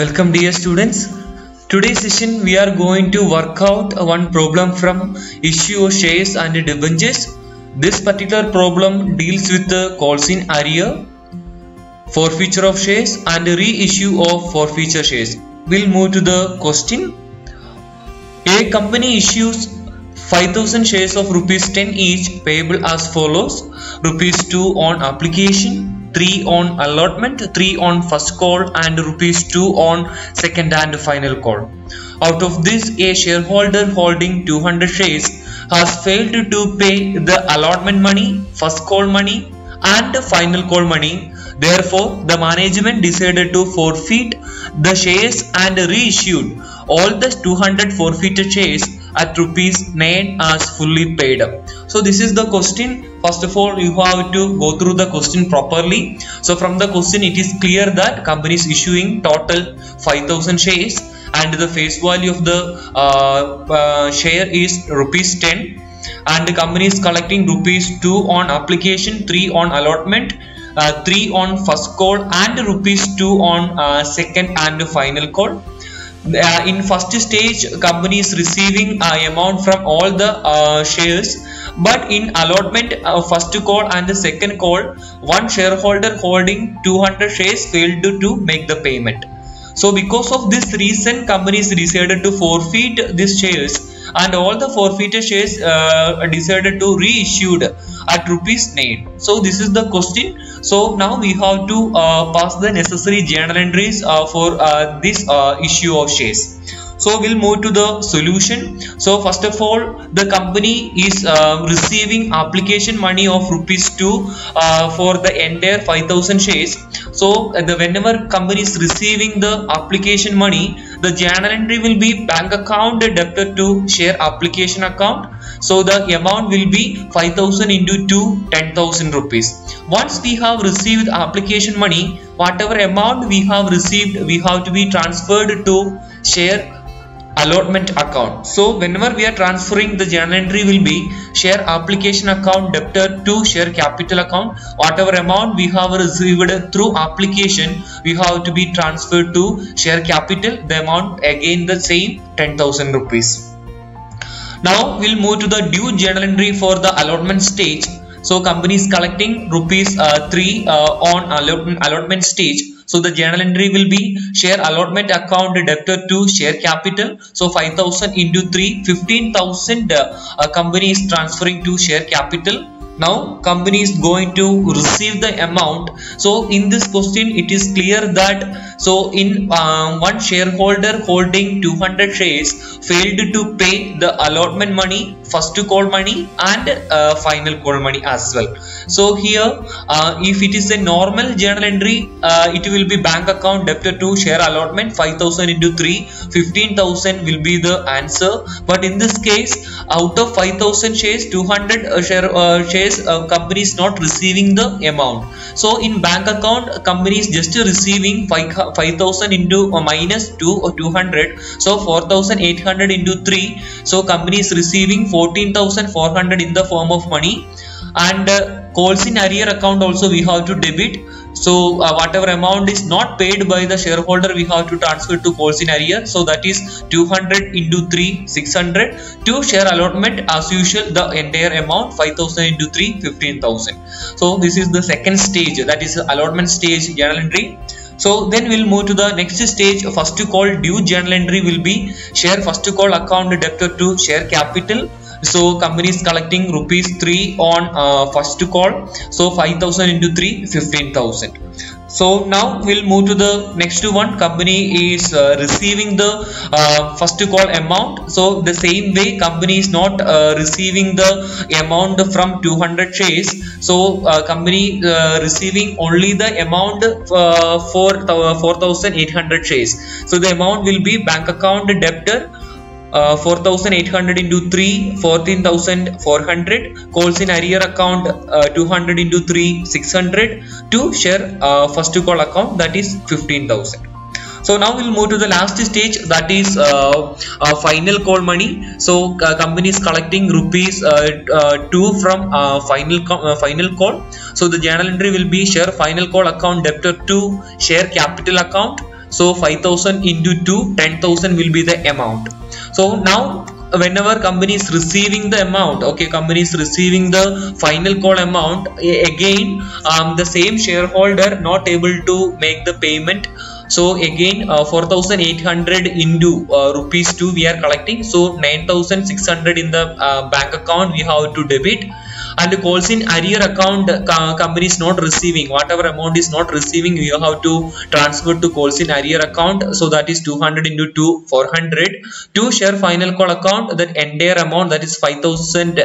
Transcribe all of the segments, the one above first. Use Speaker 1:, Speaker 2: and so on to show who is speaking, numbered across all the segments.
Speaker 1: Welcome dear students. Today's session we are going to work out one problem from issue of shares and debentures. This particular problem deals with the calls in arrear, forfeiture of shares and reissue of forfeiture shares. We'll move to the question. A company issues 5,000 shares of rupees 10 each payable as follows: rupees 2 on application, 3 on allotment, 3 on first call and rupees 2 on second and final call. Out of this, a shareholder holding 200 shares has failed to pay the allotment money, first call money and final call money. Therefore, the management decided to forfeit the shares and reissued all the 200 forfeited shares at rupees 9 as fully paid up. So this is the question. First of all, you have to go through the question properly. So from the question it is clear that company is issuing total 5,000 shares and the face value of the share is rupees 10, and the company is collecting rupees 2 on application, 3 on allotment, 3 on first call and rupees 2 on second and final call. In first stage, company is receiving amount from all the shares, but in allotment, first call and the second call, one shareholder holding 200 shares failed to make the payment. So because of this reason, company is decided to forfeit these shares, and all the forfeited shares decided to reissued at rupees 9. So this is the question. So now we have to pass the necessary journal entries for this issue of shares. So we'll move to the solution. So first of all, the company is receiving application money of rupees 2 for the entire 5,000 shares. So whenever company is receiving the application money, the journal entry will be bank account debtor to share application account. So the amount will be 5,000 into 2, 10,000 rupees. Once we have received application money, whatever amount we have received, we have to be transferred to share allotment account. So whenever we are transferring, the journal entry will be share application account debtor to share capital account. Whatever amount we have received through application, we have to be transferred to share capital. The amount again the same, 10,000 rupees. Now we'll move to the due journal entry for the allotment stage. So company is collecting rupees 3 on allotment stage. So the journal entry will be share allotment account debtor to share capital. So 5,000 into 3, 15,000 company is transferring to share capital. Now company is going to receive the amount. So in this question it is clear that so in one shareholder holding 200 shares failed to pay the allotment money, first call money and final call money as well. So here if it is a normal journal entry, it will be bank account debtor to share allotment, 5,000 into 3, 15,000 will be the answer. But in this case, out of 5,000 shares, 200 shares company is not receiving the amount. So in bank account, company is just receiving 5,000 into minus 2 or 200. So 4,800 into 3. So company is receiving 14,400 in the form of money, and calls in arrear account also we have to debit. So whatever amount is not paid by the shareholder, we have to transfer to calls in arrear. So that is 200 into 3, 600. To share allotment as usual, the entire amount 5,000 into 3, 15,000. So this is the second stage, that is allotment stage journal entry. So then we'll move to the next stage. First call due journal entry will be share first call account debtor to share capital. So company is collecting rupees 3 on first call. So 5,000 into 3, 15,000. So now we'll move to the next one. Company is receiving the first call amount. So the same way, company is not receiving the amount from 200 shares. So company receiving only the amount for 4,800 shares. So the amount will be bank account debtor, 4,800 into 3, 14,400. Calls in arrear account 200 into 3, 600. To share first call account, that is 15,000. So now we'll move to the last stage, that is final call money. So company is collecting rupees 2 from final call. So the journal entry will be share final call account debtor to share capital account. So 5,000 into 2, 10,000 will be the amount. So now whenever company is receiving the amount, okay, company is receiving the final call amount, again the same shareholder not able to make the payment. So again 4,800 into rupees 2 we are collecting, so 9,600 in the bank account we have to debit. And calls in arrear account, company is not receiving, whatever amount is not receiving you have to transfer to calls in arrear account. So that is 200 into 2, 400. To share final call account, that entire amount, that is 5,000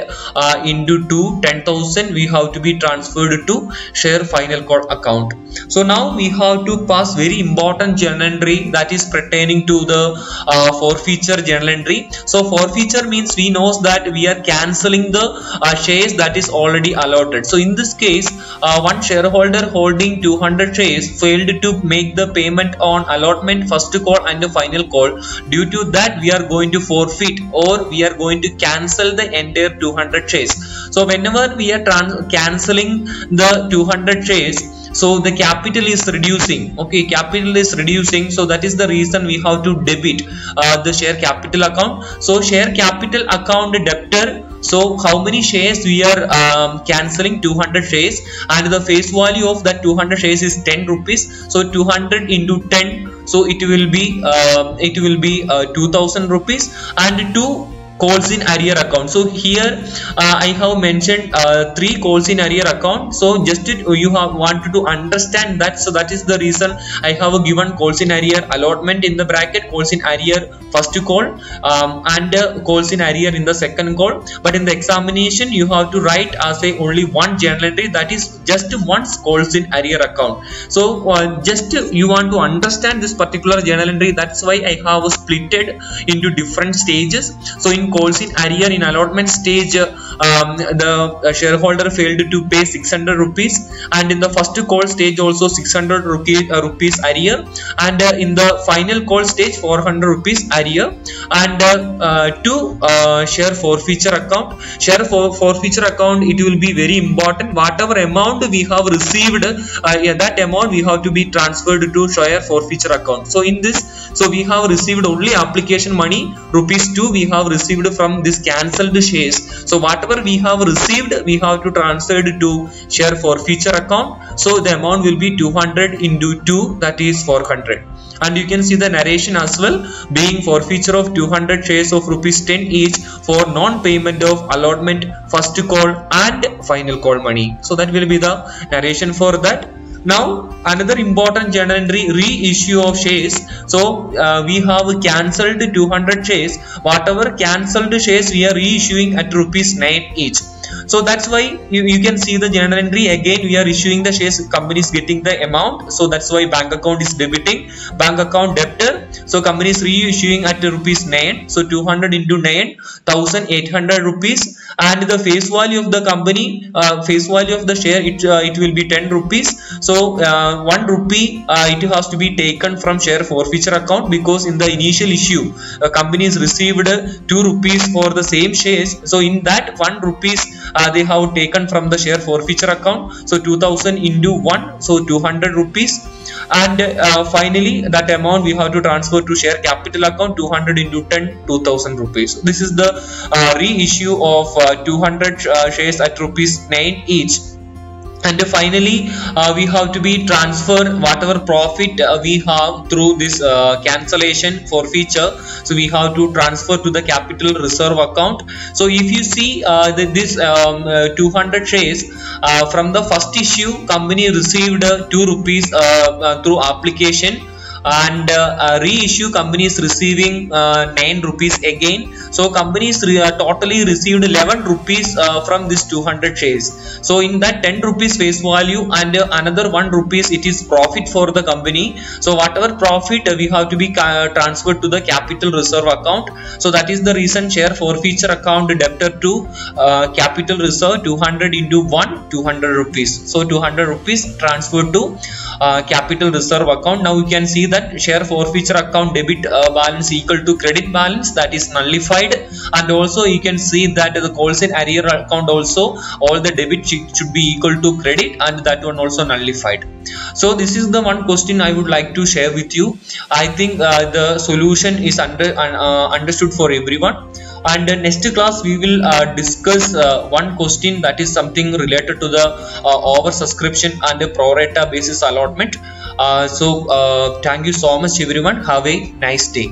Speaker 1: into 2, 10,000 we have to be transferred to share final call account. So now we have to pass very important journal entry, that is pertaining to the forfeiture journal entry. So forfeiture means we know that we are cancelling the shares that is already allotted. So in this case one shareholder holding 200 shares failed to make the payment on allotment, first call and the final call. Due to that we are going to forfeit, or we are going to cancel the entire 200 shares. So whenever we are cancelling the 200 shares, so the capital is reducing, okay, capital is reducing, so that is the reason we have to debit the share capital account. So share capital account debtor, so how many shares we are cancelling? 200 shares, and the face value of that 200 shares is 10 rupees. So 200 into 10, so it will be 2,000 rupees. And 2 calls in arrear account. So here I have mentioned 3 calls in arrear account. So just you have wanted to understand that, so that is the reason I have given calls in arrear allotment in the bracket, calls in arrear first call, and calls in arrear in the second call. But in the examination you have to write as a only one journal entry, that is just once calls in arrear account. So just you want to understand this particular journal entry, that's why I have splitted into different stages. So in calls in arrear, in allotment stage the shareholder failed to pay 600 rupees, and in the first call stage also 600 rupees arrear, and in the final call stage 400 rupees arrear. And to share forfeiture account, forfeiture account, it will be very important. Whatever amount we have received, that amount we have to be transferred to share forfeiture account. So in this, so we have received only application money rupees 2 we have received from this cancelled shares. So whatever we have received we have to transfer it to share forfeiture account. So the amount will be 200 into 2, that is 400. And you can see the narration as well, being forfeiture of 200 shares of rupees 10 each for non-payment of allotment, first call and final call money. So that will be the narration for that. Now another important journal entry, reissue of shares. So we have cancelled 200 shares. Whatever cancelled shares we are reissuing at rupees 9 each. So that's why you can see the journal entry. Again we are issuing the shares, company is getting the amount, so that's why bank account is debiting, bank account debtor. So company is reissuing at rupees 9, so 200 into 9, 1,800 rupees. And the face value of the company, face value of the share, it will be 10 rupees. So 1 rupee it has to be taken from share forfeiture account, because in the initial issue company has received 2 rupees for the same shares. So in that 1 rupees they have taken from the share forfeiture account. So 2,000 into 1, so 200 rupees. And finally that amount we have to transfer to share capital account, 200 into 10, 2,000 rupees. This is the reissue of 200 shares at rupees 9 each. And finally we have to be transfer whatever profit we have through this cancellation forfeiture. So we have to transfer to the capital reserve account. So if you see this 200 shares from the first issue, company received 2 rupees through application, and reissue company is receiving 9 rupees again. So company is totally received 11 rupees from this 200 shares. So in that 10 rupees face value and another 1 rupees it is profit for the company. So whatever profit we have to be transferred to the capital reserve account. So that is the reason share forfeiture account debtor to capital reserve, 200 into 1, 200 rupees. So 200 rupees transferred to capital reserve account. Now you can see that that share forfeiture account debit balance equal to credit balance, that is nullified. And also you can see that the call sign arrear account also all the debit should be equal to credit, and that one also nullified. So this is the one question I would like to share with you. I think the solution is understood for everyone. And next class we will discuss one question that is something related to the oversubscription and the pro rata basis allotment. So thank you so much everyone. Have a nice day.